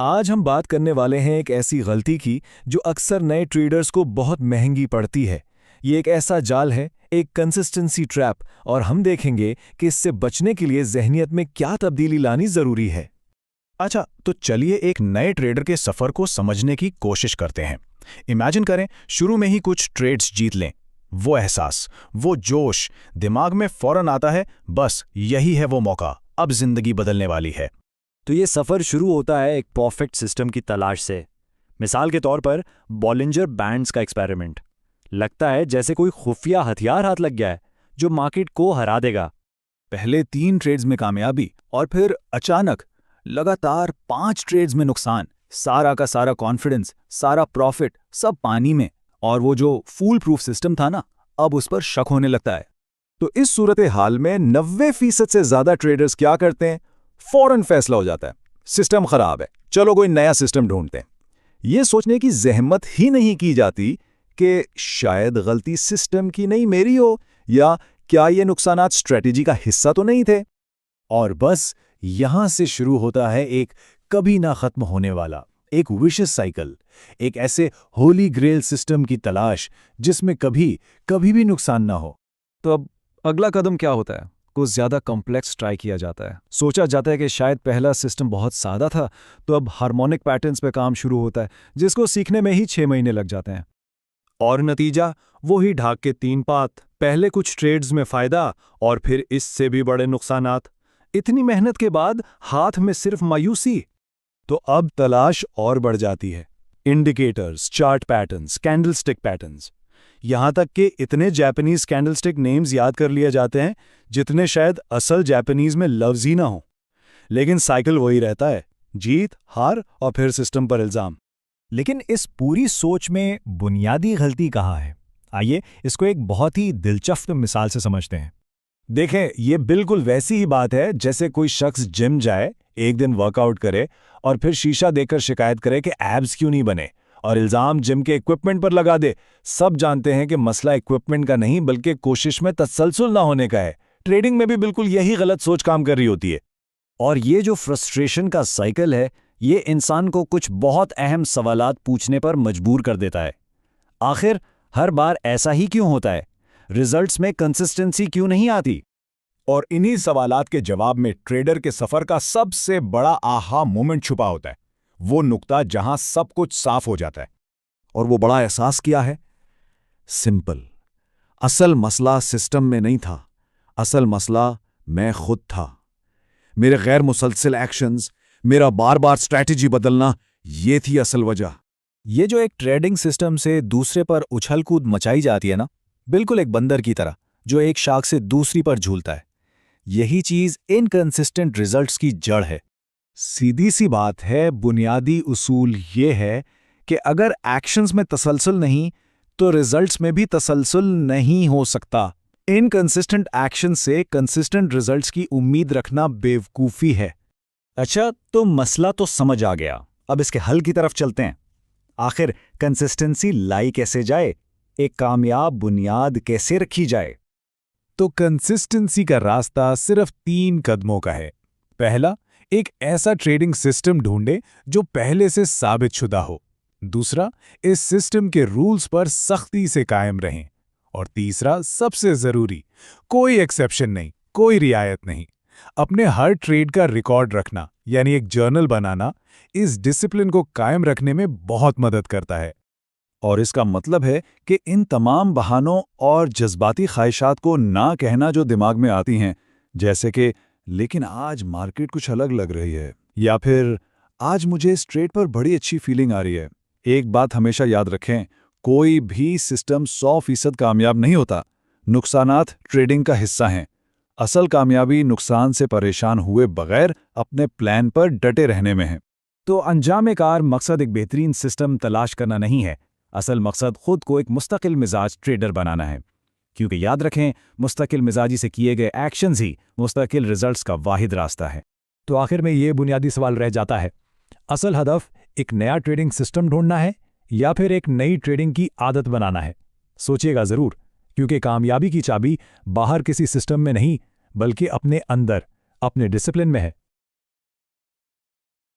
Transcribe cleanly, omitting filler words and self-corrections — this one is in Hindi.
आज हम बात करने वाले हैं एक ऐसी गलती की जो अक्सर नए ट्रेडर्स को बहुत महंगी पड़ती है। ये एक ऐसा जाल है, एक कंसिस्टेंसी ट्रैप, और हम देखेंगे कि इससे बचने के लिए ज़हनियत में क्या तब्दीली लानी ज़रूरी है। अच्छा, तो चलिए एक नए ट्रेडर के सफ़र को समझने की कोशिश करते हैं। इमेजिन करें शुरू में ही कुछ ट्रेड्स जीत लें। वो एहसास, वो जोश दिमाग में फौरन आता है, बस यही है वो मौका, अब जिंदगी बदलने वाली है। तो ये सफ़र शुरू होता है एक परफेक्ट सिस्टम की तलाश से। मिसाल के तौर पर बॉलिंजर बैंड्स का एक्सपेरिमेंट। लगता है जैसे कोई खुफिया हथियार हाथ लग गया है जो मार्केट को हरा देगा। पहले 3 ट्रेड्स में कामयाबी और फिर अचानक लगातार 5 ट्रेड्स में नुकसान। सारा का सारा कॉन्फिडेंस, सारा प्रॉफिट सब पानी में, और वो जो फूल प्रूफ सिस्टम था ना, अब उस पर शक होने लगता है। तो इस सूरत हाल में 90% से ज़्यादा ट्रेडर्स क्या करते हैं? फौरन फैसला हो जाता है, सिस्टम खराब है, चलो कोई नया सिस्टम ढूंढते हैं। ये सोचने की जहमत ही नहीं की जाती कि शायद गलती सिस्टम की नहीं मेरी हो, या क्या ये नुकसानात स्ट्रेटेजी का हिस्सा तो नहीं थे। और बस यहां से शुरू होता है एक कभी ना खत्म होने वाला एक विशियस साइकिल, एक ऐसे होली ग्रेल सिस्टम की तलाश जिसमें कभी कभी भी नुकसान ना हो। तो अब अगला कदम क्या होता है? कुछ ज़्यादा कॉम्प्लेक्स ट्राई किया जाता है। सोचा जाता है कि शायद पहला सिस्टम बहुत सादा था, तो अब हार्मोनिक पैटर्न्स पे काम शुरू होता है, जिसको सीखने में ही 6 महीने लग जाते हैं। और नतीजा वही ढाक के 3 पात। पहले कुछ ट्रेड्स में फायदा और फिर इससे भी बड़े नुकसानात। इतनी मेहनत के बाद हाथ में सिर्फ मायूसी। तो अब तलाश और बढ़ जाती है। Indicators, chart patterns, candlestick patterns, यहां तक कि इतने जापानीज कैंडलस्टिक नेम्स याद कर लिए जाते हैं जितने शायद असल जापानीज में लफ्ज ही ना हो। लेकिन साइकिल वही रहता है, जीत हार और फिर सिस्टम पर इल्जाम। लेकिन इस पूरी सोच में बुनियादी गलती कहाँ है? आइए इसको एक बहुत ही दिलचस्प मिसाल से समझते हैं। देखें, ये बिल्कुल वैसी ही बात है जैसे कोई शख्स जिम जाए, एक दिन वर्कआउट करे और फिर शीशा देखकर शिकायत करे कि एब्स क्यों नहीं बने, और इल्जाम जिम के इक्विपमेंट पर लगा दे। सब जानते हैं कि मसला इक्विपमेंट का नहीं बल्कि कोशिश में तसलसल ना होने का है। ट्रेडिंग में भी बिल्कुल यही गलत सोच काम कर रही होती है। और ये जो फ्रस्ट्रेशन का साइकिल है, ये इंसान को कुछ बहुत अहम सवालात पूछने पर मजबूर कर देता है। आखिर हर बार ऐसा ही क्यों होता है? रिजल्ट्स में कंसिस्टेंसी क्यों नहीं आती? और इन्हीं सवालात के जवाब में ट्रेडर के सफर का सबसे बड़ा आहा मोमेंट छुपा होता है। वो नुक्ता जहां सब कुछ साफ हो जाता है। और वो बड़ा एहसास क्या है? सिंपल, असल मसला सिस्टम में नहीं था, असल मसला मैं खुद था। मेरे गैर मुसलसल एक्शंस, मेरा बार बार स्ट्रैटेजी बदलना, ये थी असल वजह। ये जो एक ट्रेडिंग सिस्टम से दूसरे पर उछल कूद मचाई जाती है ना, बिल्कुल एक बंदर की तरह जो एक शाख से दूसरी पर झूलता है, यही चीज इनकंसिस्टेंट रिजल्ट्स की जड़ है। सीधी सी बात है, बुनियादी उसूल ये है कि अगर एक्शंस में तसलसल नहीं तो रिजल्ट्स में भी तसलसल नहीं हो सकता। इनकंसिस्टेंट एक्शन से कंसिस्टेंट रिजल्ट्स की उम्मीद रखना बेवकूफ़ी है। अच्छा, तो मसला तो समझ आ गया, अब इसके हल की तरफ चलते हैं। आखिर कंसिस्टेंसी लाई कैसे जाए? एक कामयाब बुनियाद कैसे रखी जाए? तो कंसिस्टेंसी का रास्ता सिर्फ 3 कदमों का है। पहला, एक ऐसा ट्रेडिंग सिस्टम ढूंढे जो पहले से साबित शुदा हो। दूसरा, इस सिस्टम के रूल्स पर सख्ती से कायम रहें। और तीसरा, सबसे जरूरी, कोई एक्सेप्शन नहीं, कोई रियायत नहीं। अपने हर ट्रेड का रिकॉर्ड रखना, यानी एक जर्नल बनाना, इस डिसिप्लिन को कायम रखने में बहुत मदद करता है। और इसका मतलब है कि इन तमाम बहानों और जज्बाती ख्वाहिशात को ना कहना जो दिमाग में आती हैं, जैसे कि लेकिन आज मार्केट कुछ अलग लग रही है, या फिर आज मुझे इस ट्रेड पर बड़ी अच्छी फीलिंग आ रही है। एक बात हमेशा याद रखें, कोई भी सिस्टम 100% कामयाब नहीं होता। नुकसानात ट्रेडिंग का हिस्सा हैं। असल कामयाबी नुकसान से परेशान हुए बगैर अपने प्लान पर डटे रहने में है। तो अंजाम कार मकसद एक बेहतरीन सिस्टम तलाश करना नहीं है, असल मकसद खुद को एक मुस्तकिल मिजाज ट्रेडर बनाना है। क्योंकि याद रखें, मुस्तकिल मिजाजी से किए गए एक्शंस ही मुस्तकिल रिजल्ट्स का वाहिद रास्ता है। तो आखिर में ये बुनियादी सवाल रह जाता है, असल हदफ एक नया ट्रेडिंग सिस्टम ढूंढना है या फिर एक नई ट्रेडिंग की आदत बनाना है? सोचिएगा ज़रूर, क्योंकि कामयाबी की चाबी बाहर किसी सिस्टम में नहीं बल्कि अपने अंदर, अपने डिसिप्लिन में है।